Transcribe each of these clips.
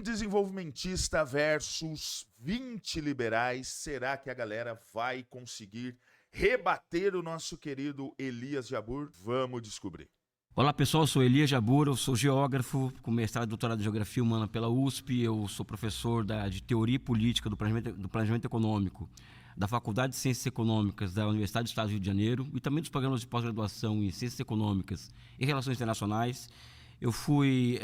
desenvolvimentista versus 20 liberais. Será que a galera vai conseguir rebater o nosso querido Elias Jabbour? Vamos descobrir. Olá pessoal, eu sou Elias Jabbour, eu sou geógrafo com mestrado e doutorado em Geografia Humana pela USP, eu sou professor de Teoria Política do Planejamento Econômico da Faculdade de Ciências Econômicas da Universidade do Estado do Rio de Janeiro e também dos programas de pós-graduação em Ciências Econômicas e Relações Internacionais. Eu fui...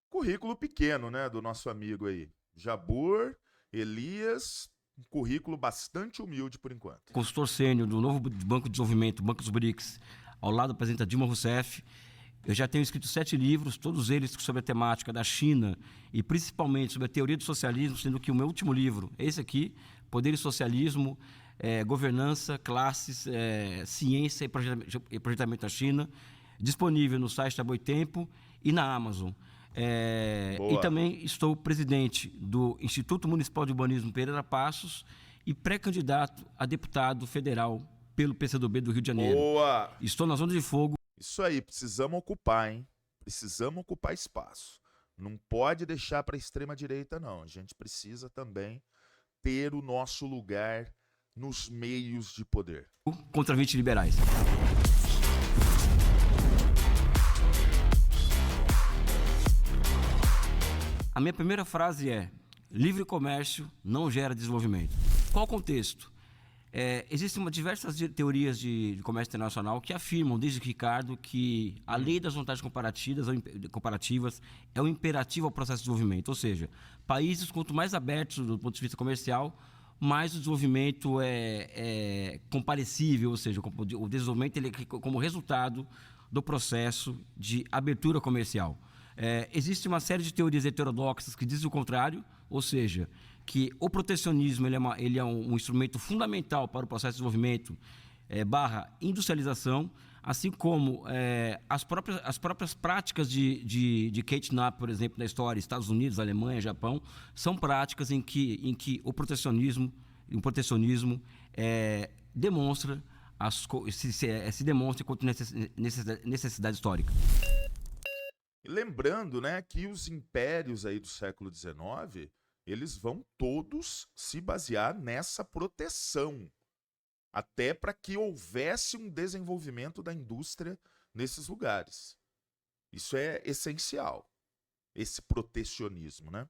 Currículo pequeno, né, do nosso amigo aí. Jabbour, Elias, um currículo bastante humilde por enquanto. Consultor sênior do novo Banco de Desenvolvimento, Banco dos BRICS, ao lado da presidenta Dilma Rousseff. Eu já tenho escrito 7 livros, todos eles sobre a temática da China e principalmente sobre a teoria do socialismo, sendo que o meu último livro é esse aqui, Poder e Socialismo, Governança, Classes, Ciência e Projetamento da China, disponível no site da Boitempo e na Amazon. E também estou presidente do Instituto Municipal de Urbanismo Pereira Passos e pré-candidato a deputado federal pelo PCdoB do Rio de Janeiro. Boa! Estou na zona de fogo. Isso aí, precisamos ocupar, hein? Precisamos ocupar espaço. Não pode deixar para a extrema-direita, não. A gente precisa também ter o nosso lugar nos meios de poder. Contra 20 liberais. A minha primeira frase é: livre comércio não gera desenvolvimento. Qual o contexto? Existem diversas teorias de comércio internacional que afirmam, desde Ricardo, que a lei das vantagens comparativas é o imperativo ao processo de desenvolvimento. Ou seja, países quanto mais abertos do ponto de vista comercial, mais o desenvolvimento é comparecível, ou seja, o desenvolvimento ele é como resultado do processo de abertura comercial. Existe uma série de teorias heterodoxas que dizem o contrário, ou seja, que o protecionismo ele é um instrumento fundamental para o processo de desenvolvimento / industrialização, assim como as próprias práticas de Kate Knapp, por exemplo, na história, Estados Unidos, Alemanha, Japão, são práticas em que o protecionismo demonstra se demonstra enquanto necessidade histórica. Lembrando, né, que os impérios aí do século XIX, eles vão todos se basear nessa proteção, até para que houvesse um desenvolvimento da indústria nesses lugares. Isso é essencial, esse protecionismo, né?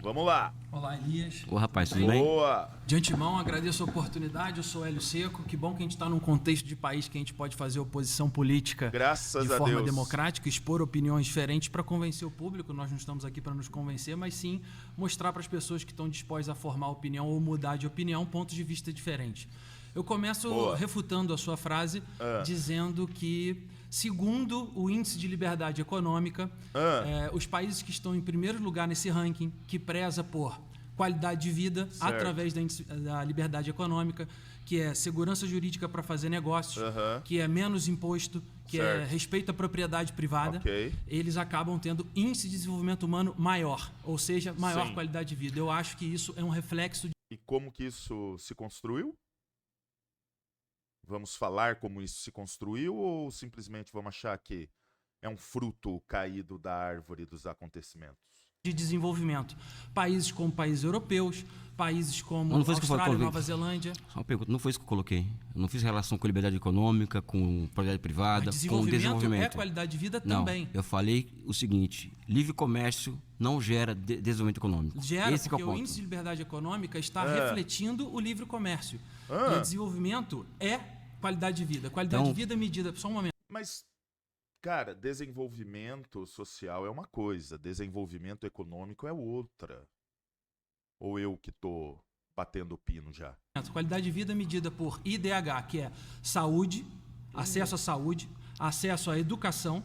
Vamos lá. Olá, Elias. Ô, rapaz, tudo bem? Boa! De antemão, agradeço a oportunidade. Eu sou Hélio Seco. Que bom que a gente está num contexto de país que a gente pode fazer oposição política Graças de a forma Deus. democrática, expor opiniões diferentes para convencer o público. Nós não estamos aqui para nos convencer, mas sim mostrar para as pessoas que estão dispostas a formar opinião ou mudar de opinião pontos de vista diferentes. Eu começo refutando a sua frase, dizendo que, segundo o Índice de Liberdade Econômica, os países que estão em primeiro lugar nesse ranking, que preza por qualidade de vida através da liberdade econômica, que é segurança jurídica para fazer negócios, que é menos imposto, que é respeito à propriedade privada, eles acabam tendo índice de desenvolvimento humano maior, ou seja, maior qualidade de vida. Eu acho que isso é um reflexo de... E como que isso se construiu? Vamos falar como isso se construiu ou simplesmente vamos achar que é um fruto caído da árvore dos acontecimentos? De desenvolvimento. Países como países europeus, países como Austrália, Nova Zelândia. Só uma pergunta, não foi isso que eu coloquei. Eu não fiz relação com liberdade econômica, com propriedade privada, com desenvolvimento. É qualidade de vida também. Não, eu falei o seguinte: livre comércio não gera desenvolvimento econômico. Gera, porque o índice de liberdade econômica está refletindo o livre comércio. E desenvolvimento é qualidade de vida. Qualidade de vida é medida... Só um momento. Mas, cara, desenvolvimento social é uma coisa, desenvolvimento econômico é outra. Ou eu que tô batendo o pino já? Qualidade de vida é medida por IDH, que é saúde, acesso à saúde, acesso à educação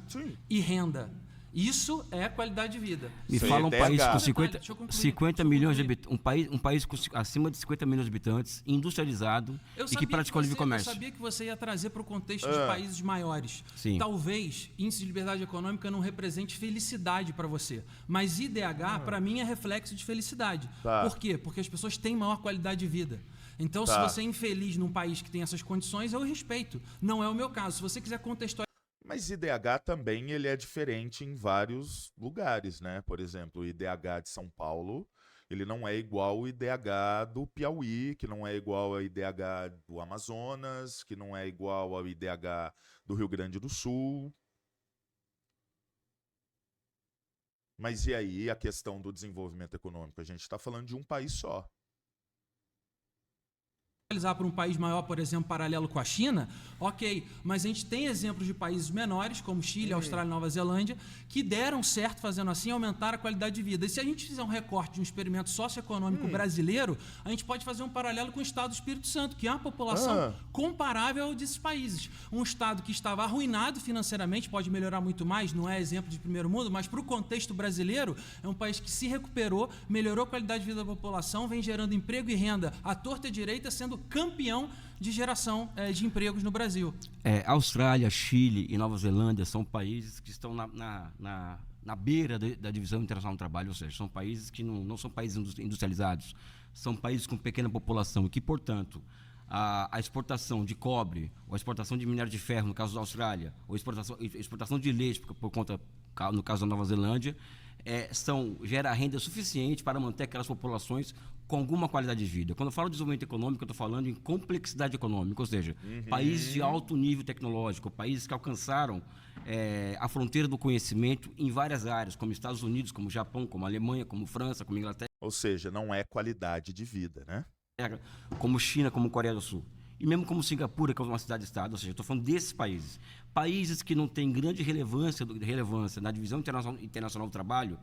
e renda. Isso é qualidade de vida. Me fala um país com 50 milhões de habitantes, um país com acima de 50 milhões de habitantes, industrializado e que pratica o livre comércio. Eu sabia que você ia trazer para o contexto de países maiores. Sim. Talvez índice de liberdade econômica não represente felicidade para você, mas IDH para mim é reflexo de felicidade. Por quê? Porque as pessoas têm maior qualidade de vida. Então, se você é infeliz num país que tem essas condições, eu respeito. Não é o meu caso. Se você quiser contextualizar... Mas IDH também ele é diferente em vários lugares, né? Por exemplo, o IDH de São Paulo, ele não é igual ao IDH do Piauí, que não é igual ao IDH do Amazonas, que não é igual ao IDH do Rio Grande do Sul. Mas e aí a questão do desenvolvimento econômico? A gente está falando de um país só. Para um país maior, por exemplo, paralelo com a China, ok, mas a gente tem exemplos de países menores, como Chile, Austrália e Nova Zelândia, que deram certo fazendo assim, aumentar a qualidade de vida. E se a gente fizer um recorte de um experimento socioeconômico brasileiro, a gente pode fazer um paralelo com o estado do Espírito Santo, que é uma população comparável ao desses países. Um estado que estava arruinado financeiramente, pode melhorar muito mais, não é exemplo de primeiro mundo, mas para o contexto brasileiro, é um país que se recuperou, melhorou a qualidade de vida da população, vem gerando emprego e renda à torta e à direita, sendo campeão de geração de empregos no Brasil. Austrália, Chile e Nova Zelândia são países que estão na beira da divisão internacional do trabalho, ou seja, são países que não são países industrializados, são países com pequena população e que, portanto, a exportação de cobre, ou a exportação de minério de ferro, no caso da Austrália, ou exportação de leite, por conta, no caso da Nova Zelândia, gera renda suficiente para manter aquelas populações com alguma qualidade de vida. Quando eu falo de desenvolvimento econômico, eu estou falando em complexidade econômica, ou seja, países de alto nível tecnológico, países que alcançaram a fronteira do conhecimento em várias áreas, como Estados Unidos, como Japão, como Alemanha, como França, como Inglaterra. Ou seja, não é qualidade de vida, né? Como China, como Coreia do Sul. E mesmo como Singapura, que é uma cidade-estado, ou seja, estou falando desses países. Países que não têm grande relevância na divisão internacional do trabalho,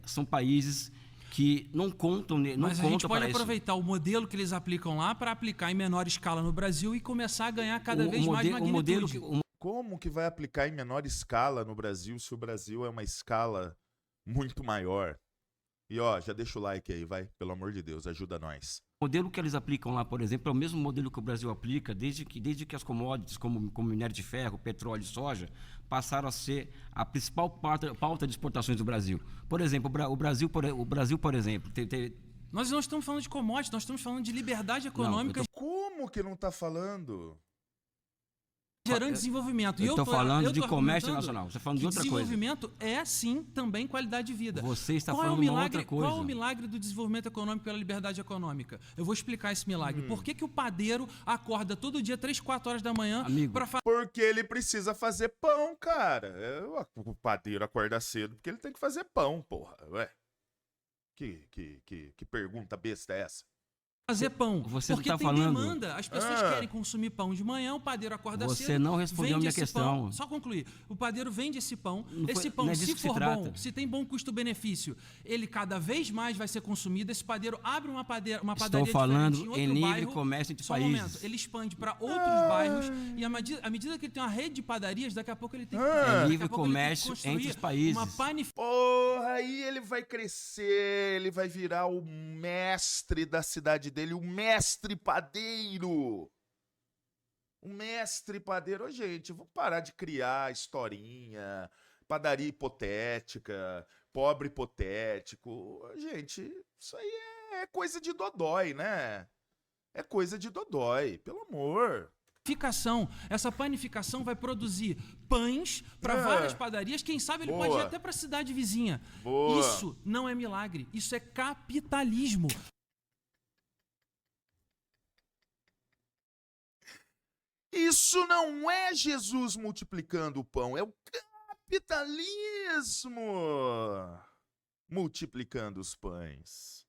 são países que não contam para isso. Mas a gente pode aproveitar o modelo que eles aplicam lá para aplicar em menor escala no Brasil e começar a ganhar cada vez mais magnitude. Como que vai aplicar em menor escala no Brasil se o Brasil é uma escala muito maior? E já deixa o like aí, vai, pelo amor de Deus, ajuda nós. O modelo que eles aplicam lá, por exemplo, é o mesmo modelo que o Brasil aplica desde que as commodities, como minério de ferro, petróleo e soja, passaram a ser a principal pauta de exportações do Brasil. Por exemplo, o Brasil, por exemplo, Nós não estamos falando de commodities, nós estamos falando de liberdade econômica. Como que não está falando? Gerando desenvolvimento. Eu estou falando de comércio internacional. Você está falando de outra coisa. Desenvolvimento é, sim, também qualidade de vida. Você está falando de uma outra coisa. Qual é o milagre do desenvolvimento econômico pela liberdade econômica? Eu vou explicar esse milagre. Por que o padeiro acorda todo dia, 3, 4 horas da manhã, para fazer... Porque ele precisa fazer pão, cara. O padeiro acorda cedo porque ele tem que fazer pão, porra. Ué. Que pergunta besta é essa? Fazer pão. Você porque tá tem falando... demanda. As pessoas querem consumir pão de manhã, o padeiro acorda cedo. Você não respondeu a minha questão. Pão. Só concluir. O padeiro vende esse pão. Esse pão, se for bom, se tem bom custo-benefício, ele cada vez mais vai ser consumido. Esse padeiro abre uma padaria Estou falando em outro em livre bairro. comércio entre Só países. um momento. Ele expande para outros bairros e à medida que ele tem uma rede de padarias, daqui a pouco ele tem que... É livre comércio entre os países. Porra, aí ele vai crescer, ele vai virar o mestre da cidade dele, o mestre padeiro. O mestre padeiro. Ô, gente, vamos parar de criar historinha, padaria hipotética, pobre hipotético. Ô, gente, isso aí é coisa de dodói, né? É coisa de dodói, pelo amor. Essa panificação vai produzir pães para várias padarias. Quem sabe ele pode ir até para a cidade vizinha. Isso não é milagre, isso é capitalismo. Isso não é Jesus multiplicando o pão, é o capitalismo multiplicando os pães.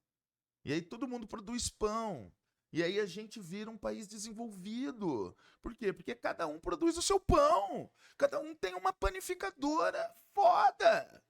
E aí todo mundo produz pão. E aí a gente vira um país desenvolvido. Por quê? Porque cada um produz o seu pão. Cada um tem uma panificadora foda.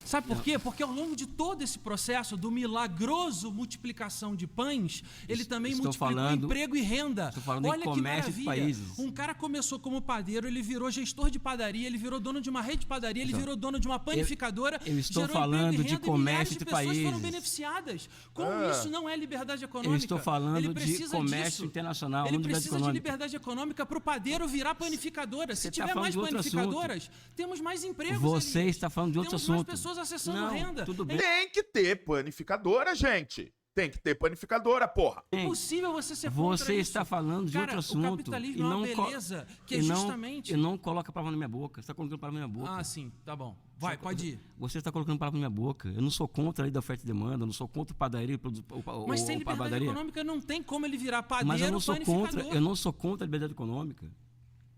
Sabe por quê? Porque ao longo de todo esse processo do milagroso multiplicação de pães, ele também multiplicou emprego e renda. Estou falando Olha em comércio que de maravilha. países. Um cara começou como padeiro, ele virou gestor de padaria, ele virou dono de uma rede de padaria, ele virou dono de uma panificadora. Eu estou falando de comércio entre países. Pessoas foram beneficiadas. Como isso não é liberdade econômica? Eu estou falando de comércio internacional. Ele precisa de liberdade econômica para o padeiro virar panificadora. Se tiver mais panificadoras, temos mais empregos. Você está falando de outro assunto. Temos mais pessoas acessando renda. Tudo bem. Tem que ter panificadora, gente. Tem que ter panificadora, porra. É impossível você ser contra Você isso. está falando de Cara, outro assunto. O capitalismo é uma beleza que é justamente... E não coloca palavra na minha boca. Você está colocando palavra na minha boca. Ah, sim, tá bom. Vai, pode ir. Você está colocando palavra na minha boca. Eu não sou contra a lei da oferta e demanda, eu não sou contra padaria, Mas sem liberdade econômica não tem como ele virar padeiro, mas eu não sou panificador. contra, eu não sou contra a liberdade econômica.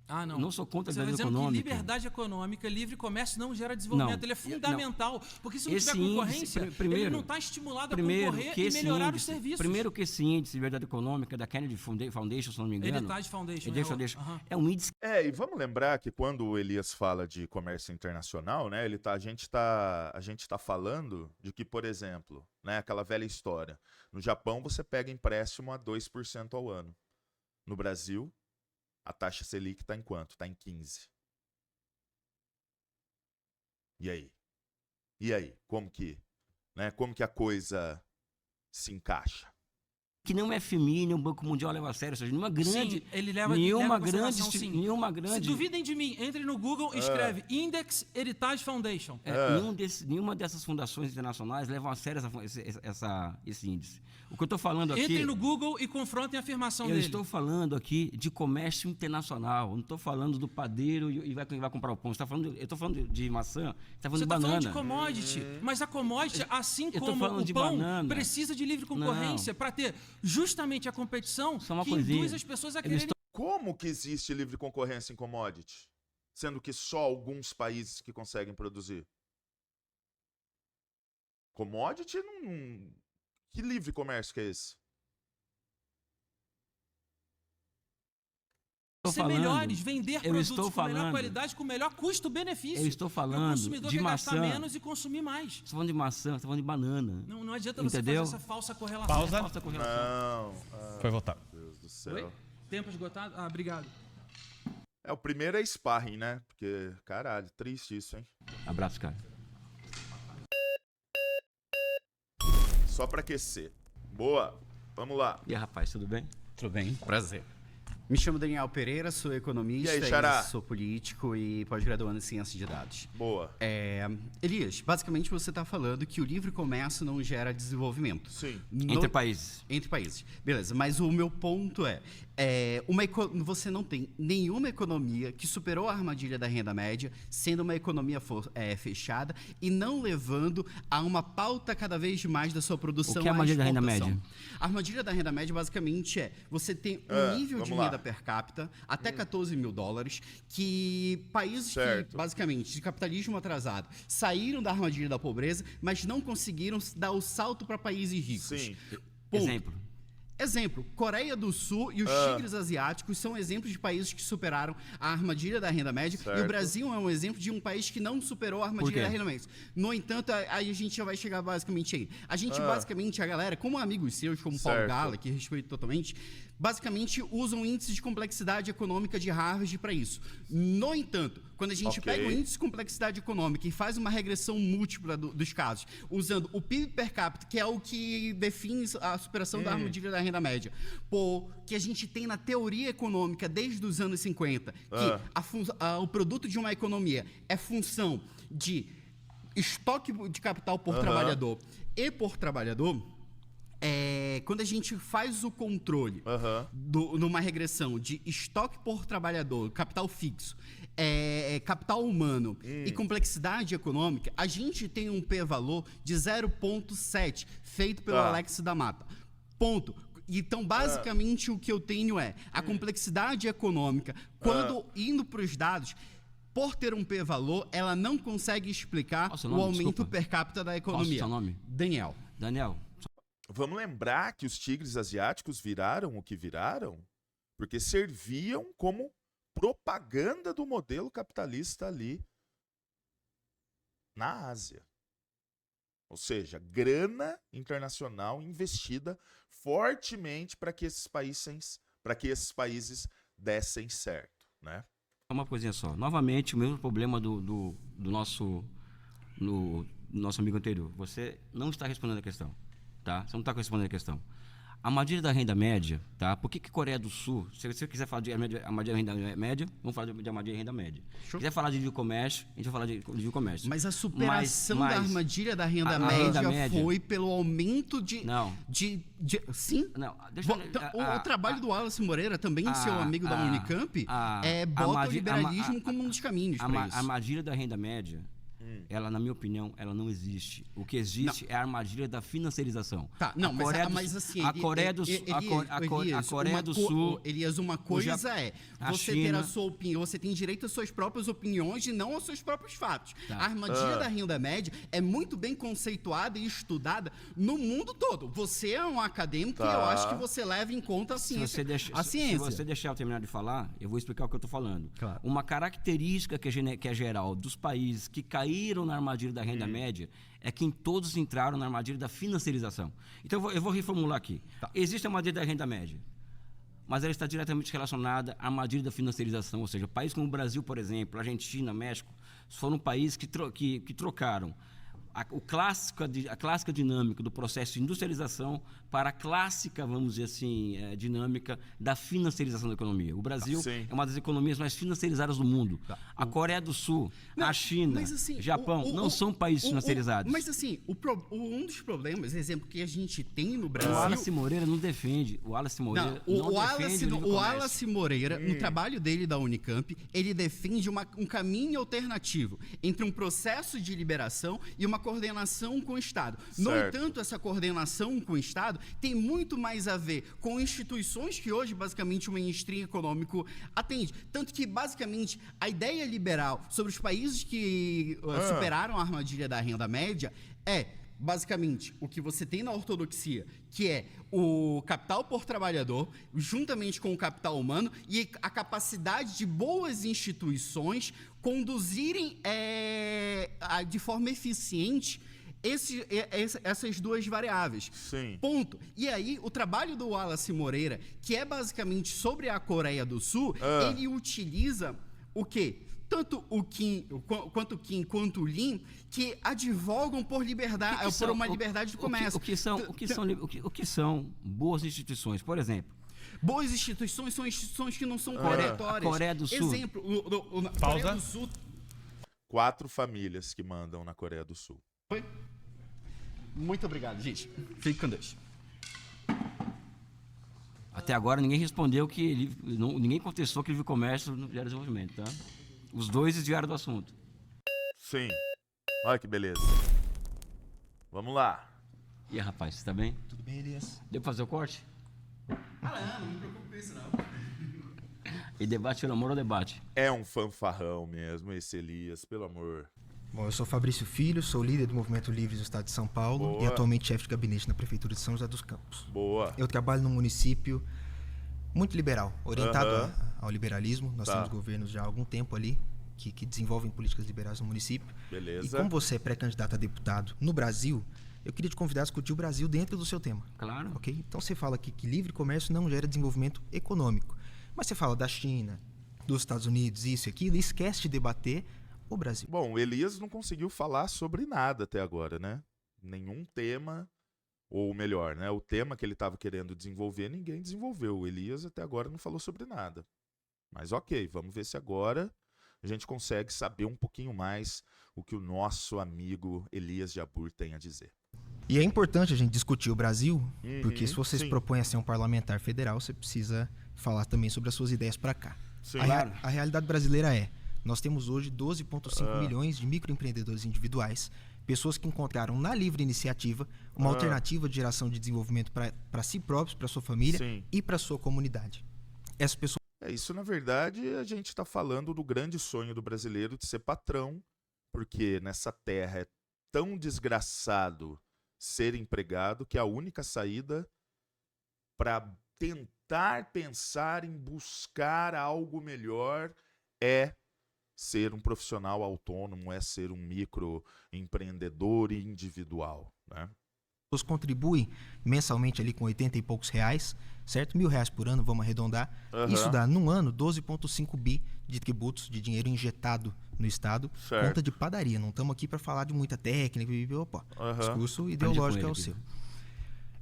Ah, não. Não sou contra a Você liberdade vai dizendo econômica. que liberdade econômica, livre comércio não gera desenvolvimento. Não. Ele é fundamental. Porque se não Esse tiver concorrência, índice, primeiro, ele não está estimulado a primeiro concorrer que e esse melhorar índice, os serviços. Primeiro que esse índice de liberdade econômica da Kennedy Foundation, se não me engano. Heritage Foundation. É um índice. E vamos lembrar que quando o Elias fala de comércio internacional, né, a gente tá falando de que, por exemplo, né, aquela velha história. No Japão, você pega empréstimo a 2% ao ano. No Brasil, a taxa Selic está em quanto? Está em 15%. E aí? E aí? Como que a coisa se encaixa? Que não é FMI, nem o Banco Mundial leva a sério, ou seja, nenhuma grande. Sim, ele leva nenhuma em grande. consideração, sim. Nenhuma grande. Se duvidem de mim, entre no Google e escreve Index Heritage Foundation. Nenhuma dessas fundações internacionais levam a sério esse índice. O que eu estou falando aqui... Entre no Google e confrontem a afirmação dele. Eu estou falando aqui de comércio internacional. Eu não estou falando do padeiro e vai comprar o pão. Eu estou falando de maçã, você está falando de banana. Você está falando de commodity. Mas a commodity, assim como o pão, precisa de livre concorrência para ter justamente a competição que induz as pessoas a quererem... Como que existe livre concorrência em commodity? Sendo que só alguns países que conseguem produzir. Commodity não... Que livre comércio que é esse? Ser melhores, vender produtos com melhor qualidade, com melhor custo-benefício. Eu estou falando o consumidor de quer maçã. gastar menos e consumir mais. Estou falando de maçã, estou falando de banana. Não adianta você fazer essa falsa correlação. Pausa. Falsa correlação. Não. Foi votar. Meu Deus do céu. Oi? Tempo esgotado? Ah, obrigado. O primeiro é sparring, né? Porque, caralho, triste isso, hein? Abraço, cara. Só pra aquecer. Boa. Vamos lá. E aí, rapaz, tudo bem? Tudo bem? Prazer. Me chamo Daniel Pereira, sou economista, E aí, Xará? sou político e pós-graduando em ciência de dados. Boa. Elias, basicamente você está falando que o livre comércio não gera desenvolvimento. Sim. Entre países. Entre países. Beleza, mas o meu ponto você não tem nenhuma economia que superou a armadilha da renda média, sendo uma economia fechada e não levando a uma pauta cada vez mais da sua produção. O que é a armadilha da renda exportação. média? A armadilha da renda média basicamente você tem um nível de renda per capita até 14 mil dólares, que países que, basicamente, de capitalismo atrasado, saíram da armadilha da pobreza, mas não conseguiram dar o salto para países ricos. Sim. Exemplo, Coreia do Sul e os tigres asiáticos são exemplos de países que superaram a armadilha da renda média. Certo. E o Brasil é um exemplo de um país que não superou a armadilha da renda média. No entanto, aí a gente já vai chegar basicamente aí. A gente basicamente, a galera, como amigos seus, como Paulo Gala, que respeito totalmente, basicamente usam índices de complexidade econômica de Harvard para isso. No entanto, quando a gente pega o índice de complexidade econômica e faz uma regressão múltipla dos casos, usando o PIB per capita, que é o que define a superação da armadilha da renda média, que a gente tem na teoria econômica desde os anos 50, que o produto de uma economia é função de estoque de capital por trabalhador e por trabalhador. Quando a gente faz o controle numa regressão de estoque por trabalhador, capital fixo, capital humano e complexidade econômica, a gente tem um p-valor de 0,7 feito pelo Alex da Mata. Ponto. Então, basicamente, o que eu tenho é a complexidade econômica, quando indo para os dados, por ter um p-valor, ela não consegue explicar o aumento per capita da economia. Qual é o seu nome? Daniel. Vamos lembrar que os tigres asiáticos viraram o que viraram porque serviam como propaganda do modelo capitalista ali na Ásia. Ou seja, grana internacional investida fortemente para que esses países dessem certo, né? Uma coisinha só. Novamente, o mesmo problema do nosso amigo anterior. Você não está respondendo a questão. Tá? Você não está respondendo a questão. armadilha da renda média, tá? Por que Coreia do Sul, se você quiser falar de armadilha da renda média, vamos falar de armadilha da renda média. Se quiser falar de livre comércio, a gente vai falar de livre comércio. Mas a superação da armadilha da renda média foi pelo aumento de... Não. Sim? Não, o trabalho do Wallace Moreira, também seu amigo da Unicamp, bota o liberalismo como um dos caminhos para isso. A armadilha da renda média, ela, na minha opinião, ela não existe. O que existe é a armadilha da financiarização. Tá, não, mas assim... A Coreia do Sul... Elias, uma coisa você ter a sua opinião, você tem direito às suas próprias opiniões e não aos seus próprios fatos. Tá. A armadilha da renda média é muito bem conceituada e estudada no mundo todo. Você é um acadêmico e eu acho que você leva em conta a ciência. Se você deixar eu terminar de falar, eu vou explicar o que eu estou falando. Claro. Uma característica que é geral dos países que caíram na armadilha da renda média é que todos entraram na armadilha da financiarização. Então eu vou reformular aqui. Tá. Existe a armadilha da renda média, mas ela está diretamente relacionada à armadilha da financiarização, ou seja, países como o Brasil, por exemplo, Argentina, México, foram países que trocaram a clássica dinâmica do processo de industrialização para a clássica, vamos dizer assim, dinâmica da financiarização da economia. O Brasil é uma das economias mais financiarizadas do mundo. Tá. A Coreia do Sul, a China, assim, Japão, não são países financiarizados. Mas assim, um dos problemas, exemplo, que a gente tem no Brasil... O Wallace Moreira não defende. O Wallace Moreira o Wallace Moreira, no trabalho dele da Unicamp, ele defende um caminho alternativo entre um processo de liberação e uma coordenação com o Estado. Certo. No entanto, essa coordenação com o Estado tem muito mais a ver com instituições que hoje, basicamente, o mainstream econômico atende. Tanto que, basicamente, a ideia liberal sobre os países que superaram a armadilha da renda média basicamente, o que você tem na ortodoxia, que é o capital por trabalhador, juntamente com o capital humano, e a capacidade de boas instituições conduzirem de forma eficiente essas duas variáveis. Sim. Ponto. E aí, o trabalho do Wallace Moreira, que é basicamente sobre a Coreia do Sul, ele utiliza o quê? Tanto o Kim quanto o Lin, que advogam por liberdade, por uma liberdade de comércio. O que são boas instituições? Por exemplo, boas instituições são instituições que não são coletórias. A Coreia do Sul. Exemplo, Pausa. Coreia do Sul. 4 famílias que mandam na Coreia do Sul. Muito obrigado, gente. Fique com Deus. Até agora ninguém respondeu ninguém contestou que livre comércio não gera desenvolvimento, tá? Os dois desviaram do assunto. Sim. Olha que beleza. Vamos lá. E aí, rapaz, você tá bem? Tudo bem, Elias? Deu pra fazer o corte? Não me preocupe com isso, não. E debate pelo amor ou debate? É um fanfarrão mesmo esse Elias, pelo amor. Bom, eu sou Fabrício Filho, sou líder do Movimento Livre do Estado de São Paulo. Boa. E atualmente chefe de gabinete na Prefeitura de São José dos Campos. Boa. Eu trabalho num município muito liberal, orientado ao liberalismo. Nós temos governos já há algum tempo ali que desenvolvem políticas liberais no município. Beleza. E como você é pré-candidato a deputado no Brasil, eu queria te convidar a discutir o Brasil dentro do seu tema. Claro. Ok? Então você fala aqui que livre comércio não gera desenvolvimento econômico. Mas você fala da China, dos Estados Unidos, isso e aquilo, e esquece de debater o Brasil. Bom, o Elias não conseguiu falar sobre nada até agora, né? Nenhum tema, ou melhor, né? O tema que ele estava querendo desenvolver, ninguém desenvolveu. O Elias até agora não falou sobre nada. Mas ok, vamos ver se agora a gente consegue saber um pouquinho mais o que o nosso amigo Elias Jabbour tem a dizer. E é importante a gente discutir o Brasil, porque se você se propõe a ser um parlamentar federal, você precisa falar também sobre as suas ideias para cá. Sim. A realidade brasileira nós temos hoje 12,5 milhões de microempreendedores individuais, pessoas que encontraram na livre iniciativa uma alternativa de geração de desenvolvimento para si próprios, para sua família e para sua comunidade. Essas pessoas... Isso, na verdade, a gente está falando do grande sonho do brasileiro de ser patrão, porque nessa terra é tão desgraçado ser empregado que a única saída para tentar pensar em buscar algo melhor é ser um profissional autônomo, é ser um microempreendedor individual, né? Pessoas contribuem mensalmente ali com 80 e poucos reais, certo? R$1.000 por ano, vamos arredondar. Isso dá, num ano, 12,5 bi de tributos, de dinheiro injetado no Estado. Certo. Conta de padaria. Não estamos aqui para falar de muita técnica. Discurso ideológico é o seu.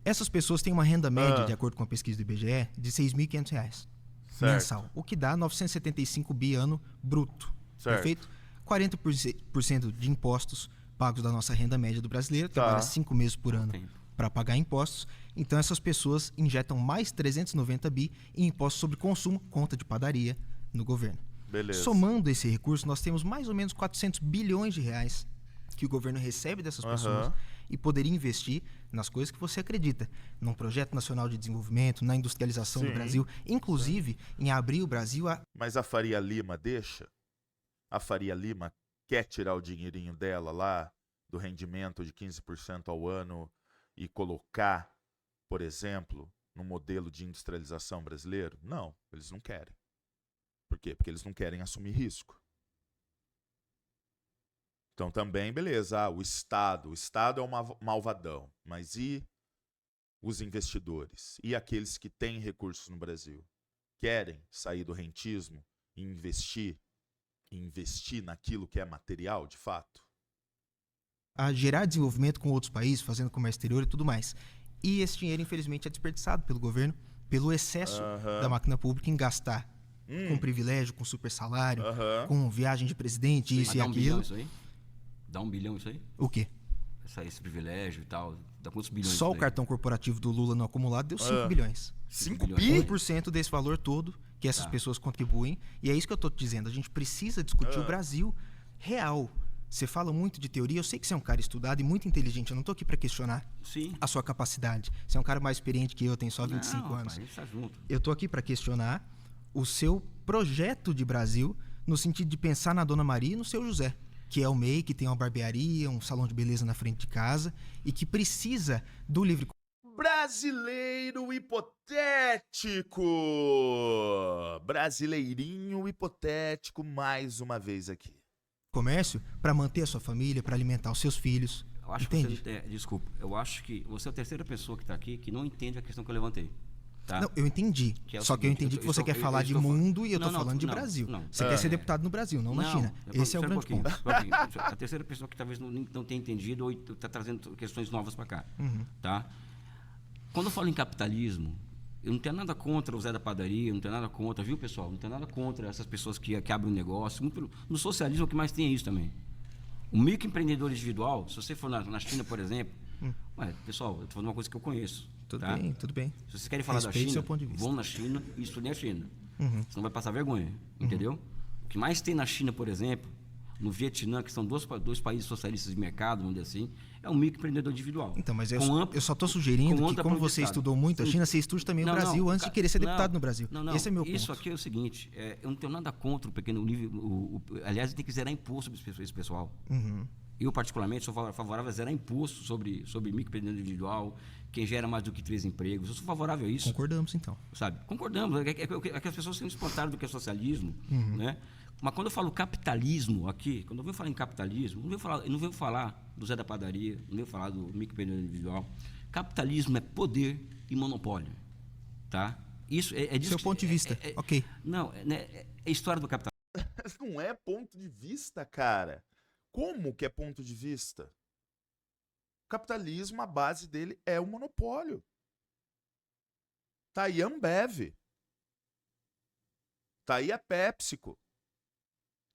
Essas pessoas têm uma renda média, de acordo com a pesquisa do IBGE, de R$ 6.500 mensal, o que dá 975 bi ano bruto. Certo. Perfeito? 40% de impostos pagos da nossa renda média do brasileiro, trabalha 5 meses por ano para pagar impostos. Então essas pessoas injetam mais 390 bi em impostos sobre consumo, conta de padaria no governo. Beleza. Somando esse recurso, nós temos mais ou menos 400 bilhões de reais que o governo recebe dessas pessoas e poderia investir nas coisas que você acredita, num projeto nacional de desenvolvimento, na industrialização do Brasil, inclusive em abrir o Brasil a... Mas a Faria Lima deixa? A Faria Lima quer tirar o dinheirinho dela lá, do rendimento de 15% ao ano, e colocar, por exemplo, no modelo de industrialização brasileiro? Não, eles não querem. Por quê? Porque eles não querem assumir risco. Então também, beleza, o Estado é um malvadão, mas e os investidores? E aqueles que têm recursos no Brasil? Querem sair do rentismo e investir naquilo que é material, de fato? A gerar desenvolvimento com outros países, fazendo comércio exterior e tudo mais. E esse dinheiro, infelizmente, é desperdiçado pelo governo, pelo excesso da máquina pública em gastar com privilégio, com super salário, com viagem de presidente, isso e dá 1 aquilo. bilhão isso aí? Dá 1 bilhão isso aí? O quê? Esse privilégio e tal. Dá quantos bilhões? Só o daí? cartão corporativo do Lula no acumulado deu 5 bilhões. 5 bilhões. bi? 1% desse valor todo que essas pessoas contribuem. E é isso que eu estou te dizendo. A gente precisa discutir o Brasil real. Você fala muito de teoria. Eu sei que você é um cara estudado e muito inteligente. Eu não estou aqui para questionar a sua capacidade. Você é um cara mais experiente que eu, tenho só 25 anos. Rapaz, a gente tá junto. Eu estou aqui para questionar o seu projeto de Brasil no sentido de pensar na Dona Maria e no seu José, que é o MEI, que tem uma barbearia, um salão de beleza na frente de casa e que precisa do livre Brasileiro hipotético! Brasileirinho hipotético mais uma vez aqui. comércio para manter a sua família, para alimentar os seus filhos. Eu acho Entende? que você, desculpa, eu acho que você é a terceira pessoa que está aqui que não entende a questão que eu levantei. Tá? Não, eu entendi. Que é o Só que eu seguinte, entendi que você quer falar de mundo e eu tô falando de Brasil. Você quer ser deputado no Brasil, não na China. Esse é o grande ponto. A terceira pessoa que talvez não tenha entendido ou está trazendo questões novas para cá. Tá? Quando eu falo em capitalismo, eu não tenho nada contra o Zé da Padaria, não tenho nada contra, viu, pessoal? Não tenho nada contra essas pessoas que abrem um negócio. No socialismo, o que mais tem é isso também. O microempreendedor individual, se você for na China, por exemplo, pessoal, eu estou falando uma coisa que eu conheço. Tudo tá? bem, tudo bem. Se vocês querem falar Respeite da China, seu ponto de vista. vão na China e estudem a China. Você não vai passar vergonha, entendeu? O que mais tem na China, por exemplo, no Vietnã, que são dois países socialistas de mercado, vamos dizer assim, é um microempreendedor individual. Então, mas eu só estou sugerindo que, como você estudou muito a China, você estude também o Brasil antes de querer ser deputado no Brasil. Esse é meu ponto. Isso aqui é o seguinte, eu não tenho nada contra o pequeno livre. Aliás, tem que zerar imposto sobre esse pessoal. Eu, particularmente, sou favorável a zerar imposto sobre microempreendedor individual, quem gera mais do que 3 empregos. Eu sou favorável a isso. Concordamos, então. Sabe? Concordamos. É que as pessoas se espantaram do que é socialismo, né? Mas quando eu falo capitalismo aqui, quando eu venho falar em capitalismo, eu não venho falar do Zé da Padaria, não venho falar do microempreendedor individual. Capitalismo é poder e monopólio. Tá? Isso é disso. Seu ponto de vista, ok. Não, é história do capitalismo. Não é ponto de vista, cara. Como que é ponto de vista? O capitalismo, a base dele é o monopólio. Tá aí a Ambev. Tá aí a PepsiCo.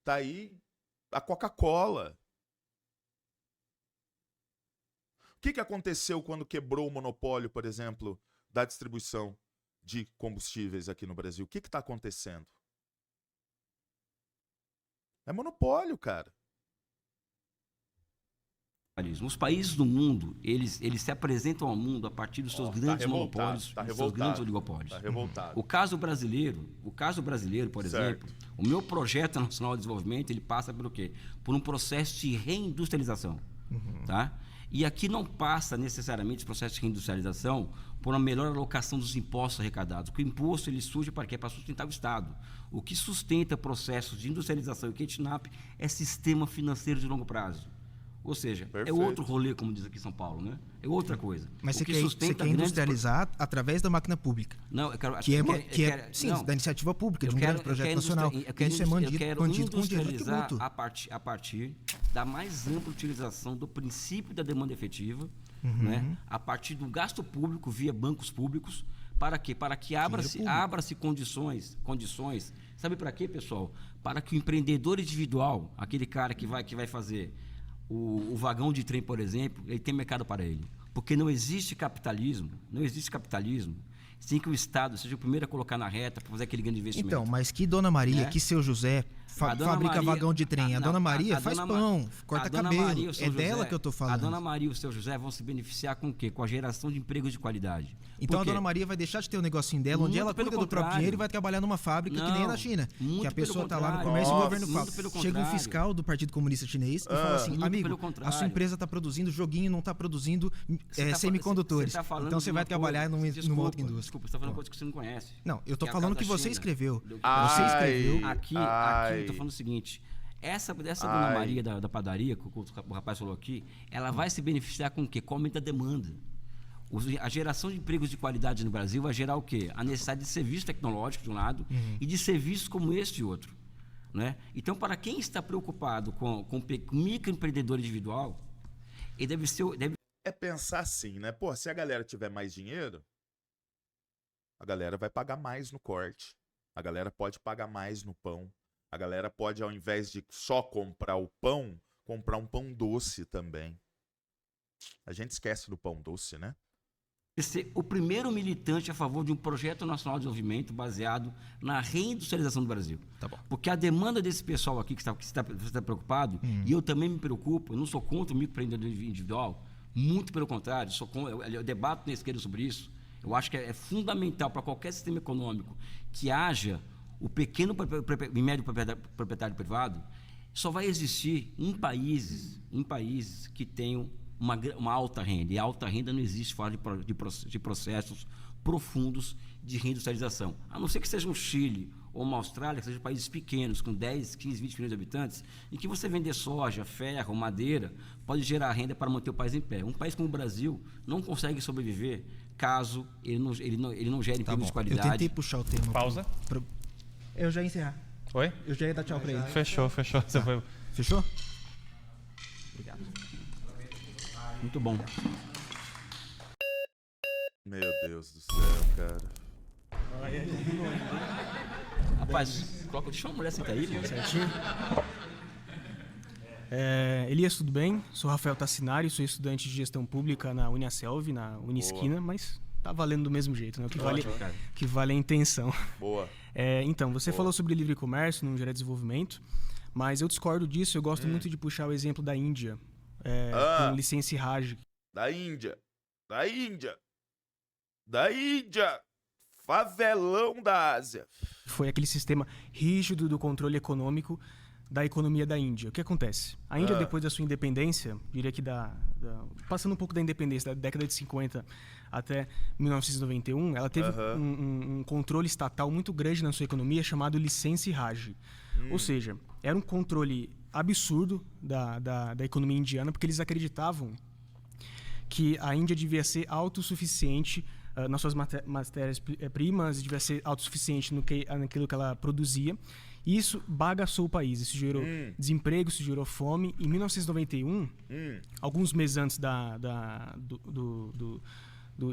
Tá aí a Coca-Cola. O que aconteceu quando quebrou o monopólio, por exemplo, da distribuição de combustíveis aqui no Brasil? O que está acontecendo? É monopólio, cara. Os países do mundo, eles se apresentam ao mundo a partir dos seus grandes monopólios, dos seus grandes oligopólios. Tá revoltado. O caso brasileiro, por exemplo, o meu projeto nacional de desenvolvimento, ele passa pelo quê? Por um processo de reindustrialização, tá? E aqui não passa necessariamente o processo de reindustrialização por uma melhor alocação dos impostos arrecadados. Porque o imposto ele surge para quê? Para sustentar o Estado. O que sustenta processos de industrialização e kitnap é sistema financeiro de longo prazo. Ou seja, é outro rolê, como diz aqui em São Paulo, né? É outra coisa. Mas você quer industrializar através da máquina pública. Não, eu quero... da iniciativa pública, de um grande projeto nacional. Isso é mantido com dinheiro do tributo. A partir da mais ampla utilização do princípio da demanda efetiva, né? A partir do gasto público via bancos públicos. Para quê? Para que abra-se condições. Sabe para quê, pessoal? Para que o empreendedor individual, aquele cara que vai fazer o vagão de trem, por exemplo, ele tem mercado para ele. Porque não existe capitalismo sem que o Estado seja o primeiro a colocar na reta para fazer aquele grande investimento. Então, mas que Dona Maria, que seu José fabrica vagão de trem. A Dona Maria faz pão, corta cabelo. É dela que eu tô falando. A Dona Maria e o seu José vão se beneficiar com o quê? Com a geração de empregos de qualidade. Então a Dona Maria vai deixar de ter um negocinho dela, onde ela cuida do próprio dinheiro e vai trabalhar numa fábrica que nem é na China. Que a pessoa tá lá no comércio e o governo fala. Chega um fiscal do Partido Comunista Chinês e fala assim, amigo, a sua empresa tá produzindo joguinho, não tá produzindo semicondutores. Então você vai trabalhar numa outra indústria. Desculpa, você tá falando coisa que você não conhece. Não, eu tô falando que você escreveu. Você escreveu. Aqui eu tô falando o seguinte. Essa Dona Maria da padaria, que o rapaz falou aqui, ela vai se beneficiar com o quê? Com o aumento da demanda. A geração de empregos de qualidade no Brasil vai gerar o quê? A necessidade de serviços tecnológicos, de um lado, e de serviços como este e outro. Né? Então, para quem está preocupado com microempreendedor individual, ele deve... É pensar assim, né? Pô, se a galera tiver mais dinheiro, a galera vai pagar mais no corte. A galera pode pagar mais no pão. A galera pode, ao invés de só comprar o pão, comprar um pão doce também. A gente esquece do pão doce, né? Ser o primeiro militante a favor de um projeto nacional de desenvolvimento baseado na reindustrialização do Brasil. Tá bom. Porque a demanda desse pessoal aqui que está preocupado, e eu também me preocupo, eu não sou contra o microempreendedor individual, muito pelo contrário, eu debato na esquerda sobre isso. Eu acho que é fundamental para qualquer sistema econômico que haja o pequeno e médio proprietário privado. Só vai existir em países que tenham uma alta renda. E a alta renda não existe fora de processos profundos de reindustrialização. A não ser que seja um Chile ou uma Austrália, que sejam países pequenos, com 10, 15, 20 milhões de habitantes, em que você vender soja, ferro, madeira, pode gerar renda para manter o país em pé. Um país como o Brasil não consegue sobreviver caso ele não gere empregos de qualidade. Eu tentei puxar o tema. Pausa. Eu já ia encerrar. Oi? Eu já ia dar tchau pra ele. Fechou. Você foi... Fechou? Obrigado. Muito bom. Meu Deus do céu, cara. Rapaz, deixa uma mulher sentar aí, mano. Certinho. Elias, tudo bem? Sou Rafael Tassinari, sou estudante de gestão pública na Uniaselv, na Unisquina, mas tá valendo do mesmo jeito, né? O que vale é a intenção. Boa. Então, você falou sobre livre comércio, não gera desenvolvimento, mas eu discordo disso. Eu gosto muito de puxar o exemplo da Índia, com licença Raj. Da Índia. Favelão da Ásia. Foi aquele sistema rígido do controle econômico da economia da Índia. O que acontece? A Índia, depois da sua independência, diria que passando um pouco da independência, da década de 50 até 1991, ela teve um controle estatal muito grande na sua economia chamado licença Raj. Ou seja, era um controle absurdo da economia indiana, porque eles acreditavam que a Índia devia ser autossuficiente nas suas matérias-primas, devia ser autossuficiente naquilo que ela produzia. E isso bagaçou o país, isso gerou desemprego, isso gerou fome. Em 1991, alguns meses antes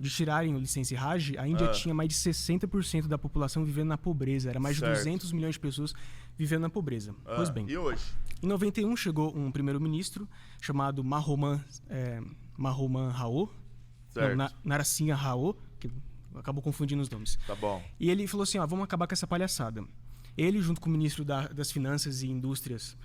de tirarem o licença Raj, a Índia tinha mais de 60% da população vivendo na pobreza. Era mais de 200 milhões de pessoas vivendo na pobreza. Pois bem, e hoje? Em 91 chegou um primeiro-ministro chamado Mahoman Rao, Narasimha Rao, que acabou confundindo os nomes. Tá bom. E ele falou assim, vamos acabar com essa palhaçada. Ele, junto com o ministro das Finanças e Indústrias,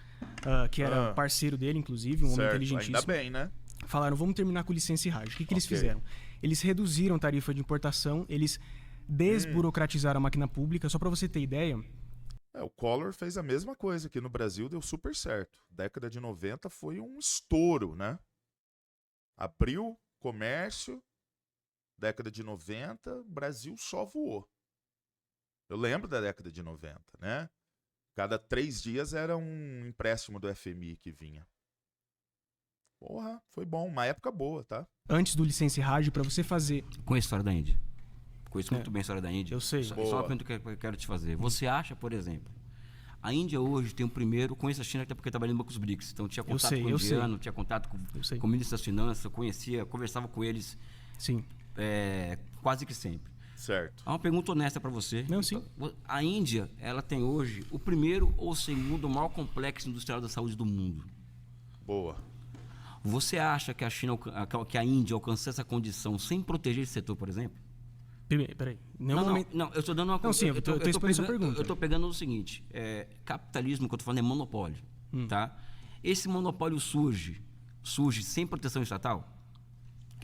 que era parceiro dele, inclusive, um homem inteligentíssimo. Ainda bem, né? Falaram, vamos terminar com o licença Raj. O que eles fizeram? Eles reduziram a tarifa de importação, eles desburocratizaram a máquina pública. Só para você ter ideia... O Collor fez a mesma coisa aqui no Brasil, deu super certo. Década de 90 foi um estouro, né? Abriu comércio, década de 90, Brasil só voou. Eu lembro da década de 90, né? Cada 3 dias era um empréstimo do FMI que vinha. Porra, foi bom, uma época boa, tá? Antes do licença Raj, para você fazer... Com a história da Índia. Conheço muito bem a história da Índia. Eu sei. Só uma pergunta que eu quero te fazer. Você acha, por exemplo, A Índia hoje tem o primeiro, conheço a China até porque eu trabalhei no Banco dos BRICS, então tinha contato com o indiano, tinha contato com o ministro das Finanças, eu conversava com eles Sim. Quase que sempre. Certo. Há uma pergunta honesta para você. Não, sim. A Índia, ela tem hoje o primeiro ou o segundo maior complexo industrial da saúde do mundo. Boa. Você acha que a Índia alcançou essa condição sem proteger esse setor, por exemplo? Peraí. Não, eu estou dando uma... Não, sim, eu estou respondendo essa pergunta. Eu estou pegando o seguinte, capitalismo, que eu estou falando, é monopólio, tá? Esse monopólio surge sem proteção estatal?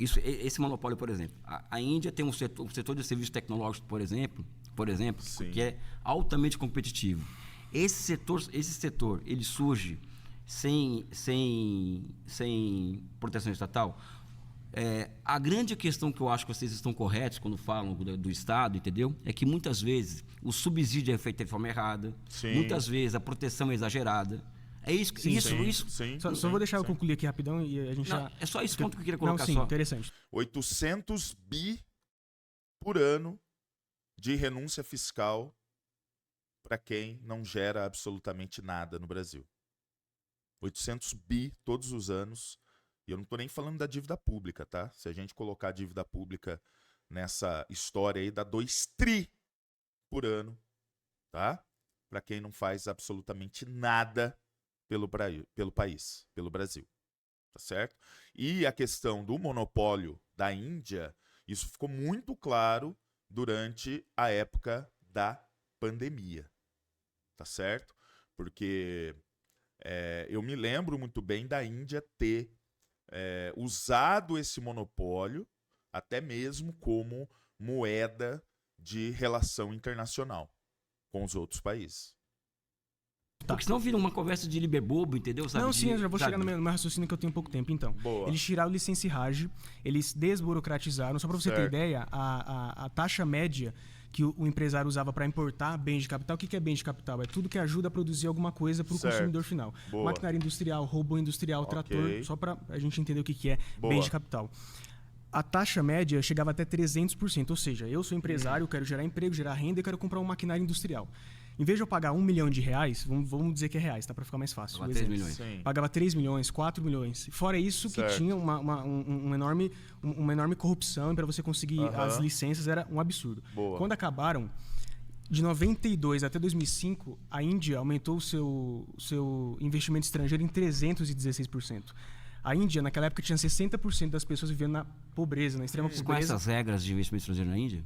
Esse monopólio, por exemplo, a Índia tem um setor de serviços tecnológicos, por exemplo, que é altamente competitivo. Esse setor, ele surge sem proteção estatal. A grande questão que eu acho que vocês estão corretos quando falam do Estado, entendeu? É que muitas vezes o subsídio é feito de forma errada, muitas vezes a proteção é exagerada. É isso. Só vou deixar eu concluir aqui rapidão e a gente já... É só esse ponto que eu queria colocar. Não, sim, interessante. 800 bi por ano de renúncia fiscal para quem não gera absolutamente nada no Brasil. 800 bi todos os anos. E eu não estou nem falando da dívida pública, tá? Se a gente colocar a dívida pública nessa história aí, dá 2 tri por ano, tá? Para quem não faz absolutamente nada pelo país, pelo Brasil, tá certo? E a questão do monopólio da Índia, isso ficou muito claro durante a época da pandemia, tá certo? Porque eu me lembro muito bem da Índia ter usado esse monopólio até mesmo como moeda de relação internacional com os outros países. Porque senão vira uma conversa de liberbobo, entendeu? Sabe? Não, sim, eu já vou chegar no meu raciocínio que eu tenho pouco tempo, então. Boa. Eles tiraram o licenciarrage, eles desburocratizaram. Só para você ter ideia, a taxa média que o empresário usava para importar bens de capital, o que é bem de capital? É tudo que ajuda a produzir alguma coisa para o consumidor final. Boa. Maquinária industrial, robô industrial, trator, só para a gente entender o que é bens de capital. A taxa média chegava até 300%, ou seja, eu sou empresário, eu quero gerar emprego, gerar renda e quero comprar uma maquinária industrial. Em vez de eu pagar R$1 milhão, vamos dizer que é reais, tá? Para ficar mais fácil. Pagava 3 milhões. Sim. Pagava 3 milhões, 4 milhões. Fora isso, que tinha uma enorme corrupção, e para você conseguir as licenças era um absurdo. Boa. Quando acabaram, de 92 até 2005, a Índia aumentou o seu investimento estrangeiro em 316%. A Índia, naquela época, tinha 60% das pessoas vivendo na pobreza, na extrema pobreza. Você conhece as regras de investimento estrangeiro na Índia?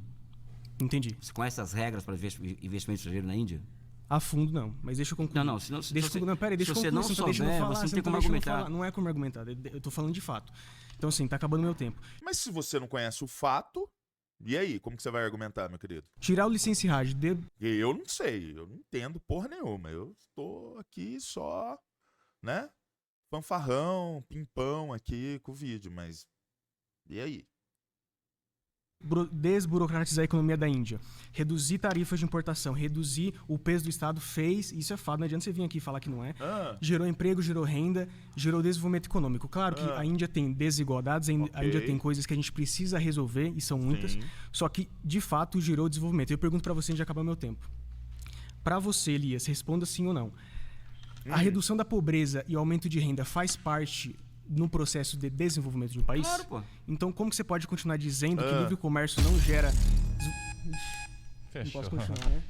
Entendi. Você conhece as regras para investimento estrangeiro na Índia? A fundo, não. Mas deixa eu concluir. Não. Se você não souber, você não tem como argumentar. Não é como argumentar. Eu tô falando de fato. Então, assim, tá acabando o meu tempo. Mas se você não conhece o fato, e aí? Como que você vai argumentar, meu querido? Tirar o licenciarage de... Eu não sei. Eu não entendo porra nenhuma. Eu estou aqui só, né? Fanfarrão, pimpão aqui com o vídeo, mas... E aí? Desburocratizar a economia da Índia, reduzir tarifas de importação, reduzir o peso do Estado, isso é fato, não adianta você vir aqui e falar que não é. Gerou emprego, gerou renda, gerou desenvolvimento econômico. Claro que a Índia tem desigualdades, a Índia tem coisas que a gente precisa resolver, e são muitas, só que, de fato, gerou desenvolvimento. Eu pergunto para você, já acabou meu tempo. Para você, Elias, responda sim ou não. A redução da pobreza e o aumento de renda faz parte no processo de desenvolvimento de um país? Claro, pô. Então, como que você pode continuar dizendo que livre comércio não gera... Fechou. Não posso continuar, né?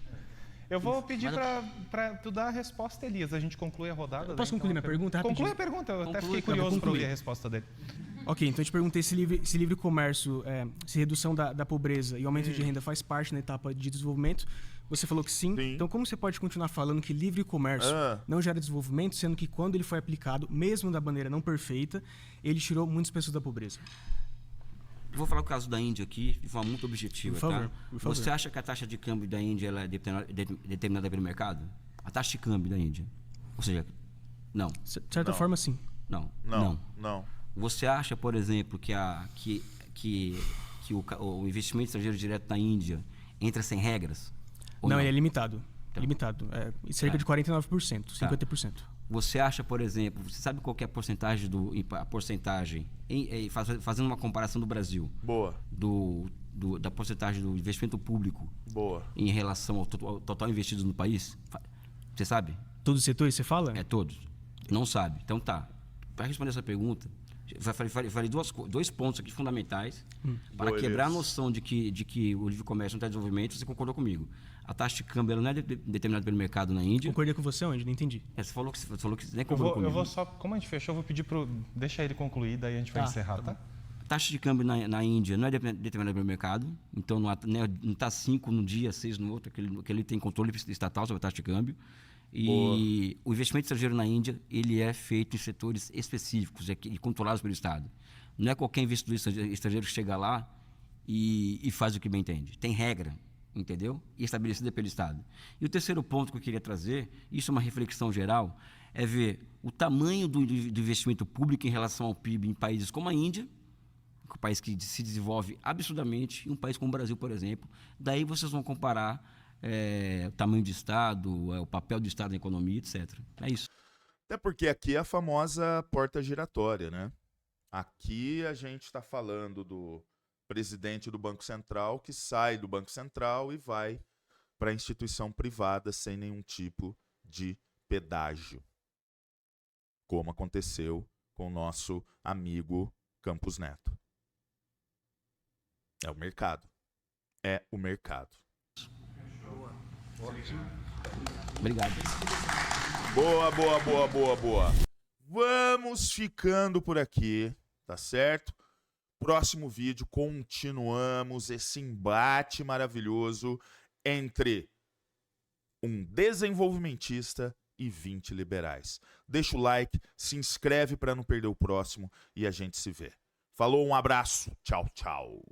Eu vou pedir para tu dar a resposta, Elias. A gente conclui a rodada. Eu posso concluir minha pergunta rapidinho? Conclui a pergunta. Eu até fiquei curioso para ouvir a resposta dele. Ok, então eu te perguntei se livre comércio, se redução da pobreza e aumento de renda faz parte na etapa de desenvolvimento. Você falou que sim. Então, como você pode continuar falando que livre comércio não gera desenvolvimento, sendo que quando ele foi aplicado, mesmo da maneira não perfeita, ele tirou muitas pessoas da pobreza? Eu vou falar o caso da Índia aqui, de forma muito objetiva. Por favor, tá? por favor. Você acha que a taxa de câmbio da Índia ela é determinada pelo mercado? A taxa de câmbio da Índia? Ou seja, não. De certa forma, sim. Não. Você acha, por exemplo, que o investimento estrangeiro direto na Índia entra sem regras? Não, ele é limitado. Limitado. Cerca de 49%, 50%. Você acha, por exemplo, você sabe qual que é a porcentagem fazendo uma comparação do Brasil? Boa. Da porcentagem do investimento público Boa. em relação ao total investido no país? Você sabe? Todos os setores, você fala? É todos. Não sabe. Então tá. Para responder essa pergunta, falei dois pontos aqui fundamentais para quebrar a noção de que o livre comércio não está em desenvolvimento. Você concordou comigo? A taxa de câmbio ela não é determinada pelo mercado na Índia. Concordei com você onde? Não entendi. Você falou que nem concordou comigo. Eu vou só, como a gente fechou, eu vou pedir deixa ele concluir, daí a gente vai encerrar, tá? A taxa de câmbio na Índia não é determinada pelo mercado, então não está 5 num dia, 6 no outro, que ele tem controle estatal sobre a taxa de câmbio. E o investimento estrangeiro na Índia, ele é feito em setores específicos e controlados pelo Estado. Não é qualquer investidor estrangeiro que chega lá e faz o que bem entende. Tem regra, entendeu? E estabelecida pelo Estado. E o terceiro ponto que eu queria trazer, isso é uma reflexão geral, é ver o tamanho do investimento público em relação ao PIB em países como a Índia, um país que se desenvolve absurdamente, e um país como o Brasil, por exemplo. Daí vocês vão comparar o tamanho do Estado, o papel do Estado na economia, etc. É isso. Até porque aqui é a famosa porta giratória, né? Aqui a gente está falando do presidente do Banco Central que sai do Banco Central e vai para a instituição privada sem nenhum tipo de pedágio. Como aconteceu com o nosso amigo Campos Neto. É o mercado. É o mercado. Obrigado. Boa. Vamos ficando por aqui, tá certo? Próximo vídeo, continuamos esse embate maravilhoso entre um desenvolvimentista e 20 liberais. Deixa o like, se inscreve para não perder o próximo e a gente se vê. Falou, um abraço. Tchau, tchau.